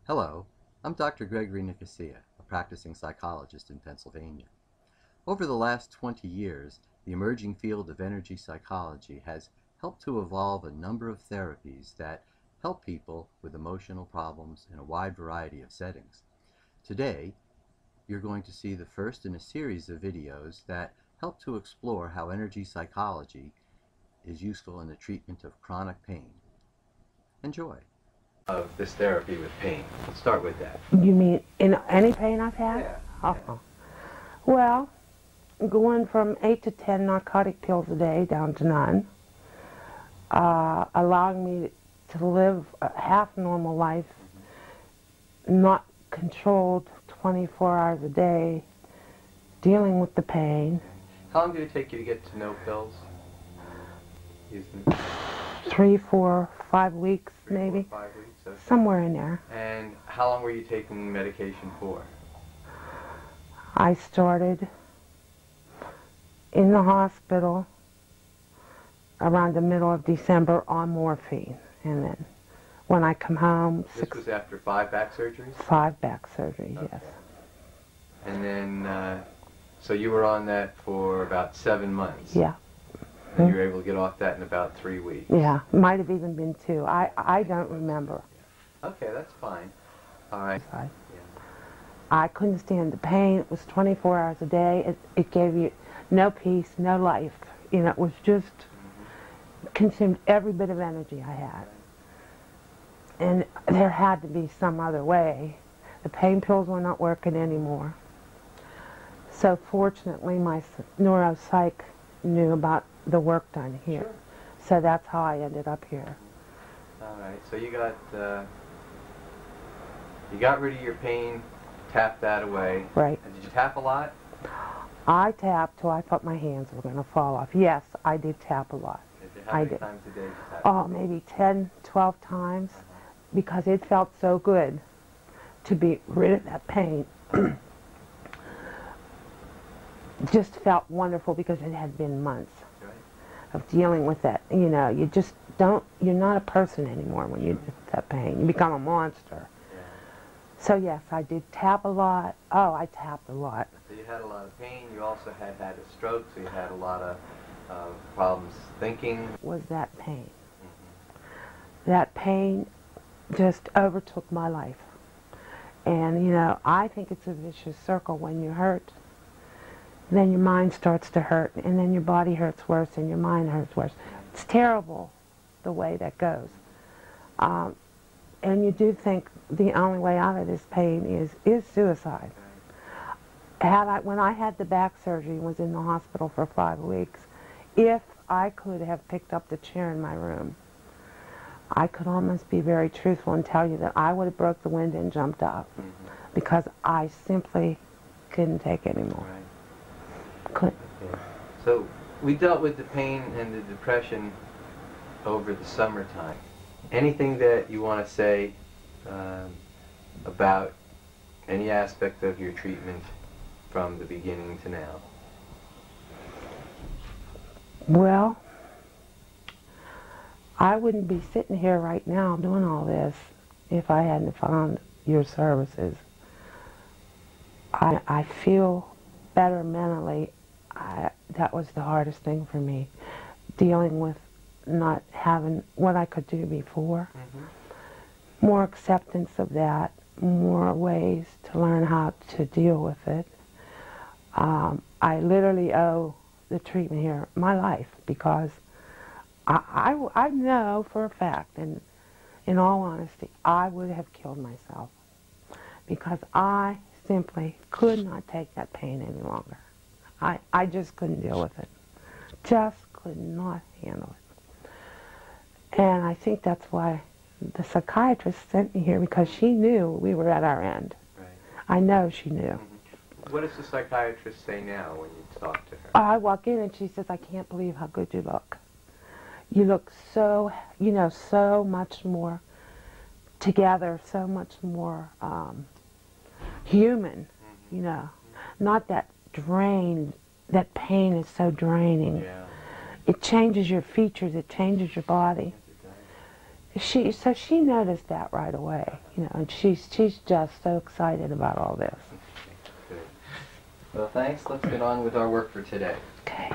Hello, I'm Dr. Gregory Nicosia, a practicing psychologist in Pennsylvania. Over the last 20 years, the emerging field of energy psychology has helped to evolve a number of therapies that help people with emotional problems in a wide variety of settings. Today, you're going to see the first in a series of videos that help to explore how energy psychology is useful in the treatment of chronic pain. Enjoy. Of this therapy with pain. Let's start with that. You mean in any pain I've had? Yeah. Oh. Well, going from 8 to 10 narcotic pills a day down to none, allowing me to live a half normal life, not controlled 24 hours a day, dealing with the pain. How long did it take you to get to no pills? 3, 4, 5 weeks maybe. 5 weeks? Okay. Somewhere in there. And how long were you taking medication for? I started in the hospital around the middle of December on morphine, and then when I come home, This was after 5 back surgeries? 5 back surgeries, Okay. yes. And then, so you were on that for about 7 months? Yeah. And you were able to get off that in about 3 weeks? Yeah, might have even been 2. I don't remember. Okay, that's fine. All right. Yeah. I couldn't stand the pain. It was 24 hours a day. It gave you no peace, no life. You know, it was just consumed every bit of energy I had. And there had to be some other way. The pain pills were not working anymore. So fortunately, my neuropsych knew about the work done here. Sure. So that's how I ended up here. All right. So you got rid of your pain, tapped that away. Right. And did you tap a lot? I tapped till I thought my hands were going to fall off. Yes, I did tap a lot. How many did. times a day did you tap? Oh, maybe 10, 12 times, because it felt so good to be rid of that pain. Just felt wonderful because it had been months of dealing with that. You know, you just don't, you're not a person anymore when you get that pain. You become a monster. Yeah. So yes, I did tap a lot. Oh, I tapped a lot. So you had a lot of pain. You also had a stroke, so you had a lot of problems thinking. Was that pain. That pain just overtook my life. And, you know, I think it's a vicious circle. When you hurt, then your mind starts to hurt, and then your body hurts worse, and your mind hurts worse. It's terrible the way that goes. And you do think the only way out of this pain is suicide. When I had the back surgery and was in the hospital for 5 weeks, if I could have picked up the chair in my room, I could almost be very truthful and tell you that I would have broke the window and jumped up, because I simply couldn't take it anymore. Right. Couldn't. Okay. So we dealt with the pain and the depression over the summertime. Anything that you want to say about any aspect of your treatment from the beginning to now? Well, I wouldn't be sitting here right now doing all this if I hadn't found your services. I feel better mentally. That was the hardest thing for me, dealing with not having what I could do before. More acceptance of that, more ways to learn how to deal with it. I literally owe the treatment here my life, because I know for a fact, and in all honesty, I would have killed myself, because I simply could not take that pain any longer. I just couldn't deal with it. Just could not handle it. And I think that's why the psychiatrist sent me here, because she knew we were at our end. Right. I know she knew. What does the psychiatrist say now when you talk to her? I walk in and she says, "I can't believe how good you look. You look so, you know, so much more together, so much more human, you know. Not that drained, that pain is so draining. Yeah. It changes your features, it changes your body. So she noticed that right away, you know, and she's just so excited about all this. Good. Well, thanks. Let's get on with our work for today. Okay.